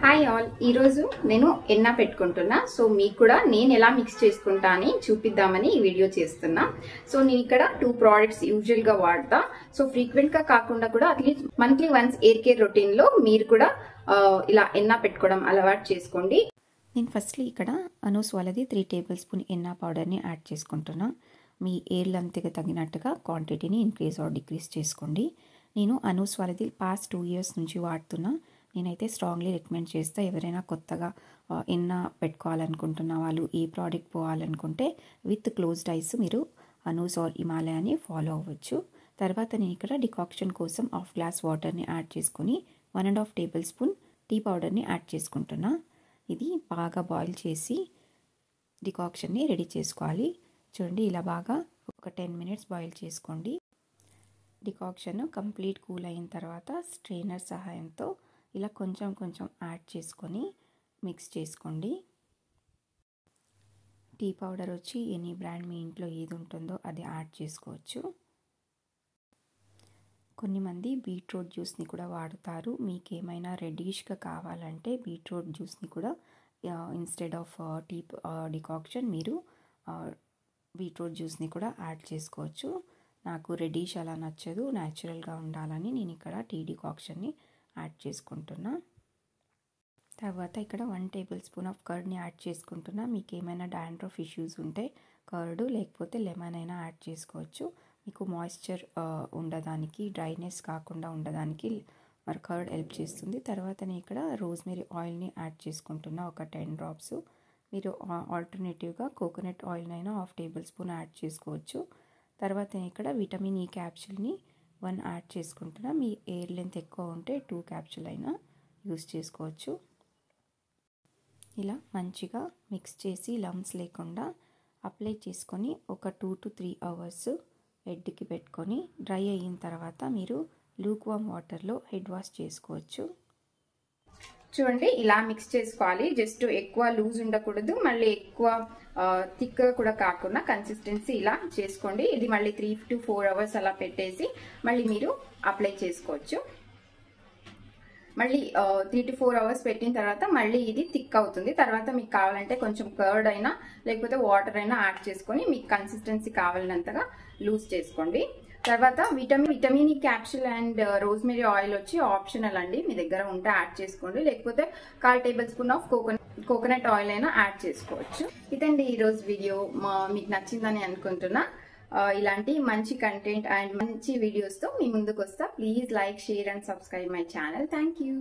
Hi all, ఈరోజు నేను ఎన్న పెట్టుకుంటున్నా. సో మీకు కూడా నేను ఎలా మిక్స్ చేసుకుంటా అని చూపిద్దామని ఈ వీడియో చేస్తున్నా. సో నేను ఇక్కడ 2 ప్రోడక్ట్స్ యూజువల్ గా వాడతా. సో ఫ్రీక్వెంట్ గా కాకుండా కూడా at least monthly once air care routine లో మీరు కూడా ఇలా ఎన్న పెట్టుకోవడం అలవాటు చేసుకోండి. నేను ఫస్ట్లీ ఇక్కడ అనూస్ వాళ్ళది 3 టేబుల్ స్పూన్ ఎన్నా పౌడర్ని యాడ్ చేసుకుంటున్నా. మీ ఎయిర్ లెంత్కి తగినట్టుగా క్వాంటిటీని ఇంక్రీజ్ ఆర్ డిక్రీజ్ చేసుకోండి. నేను అనూస్ వాళ్ళది పాస్ట్ 2 ఇయర్స్ నుంచి వాడుతున్నా. నేనైతే స్ట్రాంగ్లీ రికమెండ్ చేస్తా. ఎవరైనా కొత్తగా ఎన్న పెట్టుకోవాలనుకుంటున్న వాళ్ళు ఈ ప్రోడక్ట్ పోవాలనుకుంటే విత్ క్లోజ్డ్ ఐస్ మీరు అనూస్ ఆర్ హిమాలయాని ఫాలో అవ్వచ్చు. తర్వాత నేను ఇక్కడ డికాక్షన్ కోసం 1/2 గ్లాస్ వాటర్ని యాడ్ చేసుకొని 1.5 టేబుల్ స్పూన్ టీ పౌడర్ని యాడ్ చేసుకుంటున్నా. ఇది బాగా బాయిల్ చేసి డికాక్షన్ని రెడీ చేసుకోవాలి. చూడండి, ఇలా బాగా ఒక 10 మినిట్స్ బాయిల్ చేసుకోండి. డికాక్షన్ కంప్లీట్ కూల్ అయిన తర్వాత స్ట్రెయినర్ సహాయంతో ఇలా కొంచెం కొంచెం యాడ్ చేసుకొని మిక్స్ చేసుకోండి. టీ పౌడర్ వచ్చి ఎనీ బ్రాండ్ మీ ఇంట్లో ఏది ఉంటుందో అది యాడ్ చేసుకోవచ్చు. కొన్ని మంది బీట్రూట్ జ్యూస్ని కూడా వాడతారు. మీకు ఏమైనా రెడ్డిష్గా కావాలంటే బీట్రూట్ జ్యూస్ని కూడా ఇన్స్టెడ్ ఆఫ్ టీ డికాక్షన్ మీరు బీట్రూట్ జ్యూస్ని కూడా యాడ్ చేసుకోవచ్చు. నాకు రెడ్డిష్ అలా నచ్చదు, న్యాచురల్గా ఉండాలని నేను ఇక్కడ టీ డికాక్షన్ని యాడ్ చేసుకుంటున్నా. తర్వాత ఇక్కడ 1 టేబుల్ స్పూన్ ఆఫ్ కర్డ్ని యాడ్ చేసుకుంటున్నా. మీకు ఏమైనా డాండ్రఫ్ ఇష్యూస్ ఉంటే కర్డ్ లేకపోతే లెమన్ అయినా యాడ్ చేసుకోవచ్చు. మీకు మాయిశ్చర్ ఉండడానికి, డ్రైనెస్ కాకుండా ఉండడానికి మరి కర్డ్ హెల్ప్ చేస్తుంది. తర్వాత నేను ఇక్కడ రోజ్మెరీ ఆయిల్ని యాడ్ చేసుకుంటున్నా, ఒక 10 డ్రాప్స్. మీరు ఆల్టర్నేటివ్గా కోకోనట్ ఆయిల్నైనా 1/2 టేబుల్ స్పూన్ యాడ్ చేసుకోవచ్చు. తర్వాత నేను ఇక్కడ విటమిన్ ఈ క్యాప్సూల్ని 1 యాడ్ చేసుకుంటున్నా. మీ ఎయిర్ లెంత్ ఎక్కువ ఉంటే 2 క్యాప్సూల్ అయినా యూస్ చేసుకోవచ్చు. ఇలా మంచిగా మిక్స్ చేసి లమ్స్ లేకుండా అప్లై చేసుకొని ఒక 2 to 3 అవర్స్ హెడ్కి పెట్టుకొని డ్రై అయిన తర్వాత మీరు లూక్ వామ్ వాటర్లో హెడ్ వాష్ చేసుకోవచ్చు. చూడండి, ఇలా మిక్స్ చేసుకోవాలి. జస్ట్ ఎక్కువ లూజ్ ఉండకూడదు, మళ్ళీ ఎక్కువ థిక్ కూడా కాకుండా కన్సిస్టెన్సీ ఇలా చేసుకోండి. ఇది మళ్ళీ 3 to 4 అవర్స్ అలా పెట్టేసి మళ్ళీ మీరు అప్లై చేసుకోవచ్చు. మళ్ళీ 3 to 4 అవర్స్ పెట్టిన తర్వాత మళ్ళీ ఇది థిక్ అవుతుంది. తర్వాత మీకు కావాలంటే కొంచెం కర్డ్ అయినా లేకపోతే వాటర్ అయినా యాడ్ చేసుకొని మీకు కన్సిస్టెన్సీ కావాలన్నంతగా లూజ్ చేసుకోండి. తర్వాత vitamin E capsule and rosemary oil వచ్చి ఆప్షనల్ అండి. మీ దగ్గర ఉంటే యాడ్ చేసుకోండి, లేకపోతే 1/4 table spoon of coconut oil అయినా యాడ్ చేసుకోవచ్చు. ఇదండి ఈరోజు వీడియో. మీకు నచ్చిందని అనుకుంటున్నా. ఇలాంటి మంచి కంటెంట్ అండ్ మంచి వీడియోస్తో మీ ముందుకు వస్తా. Please like, share and subscribe my channel. Thank you.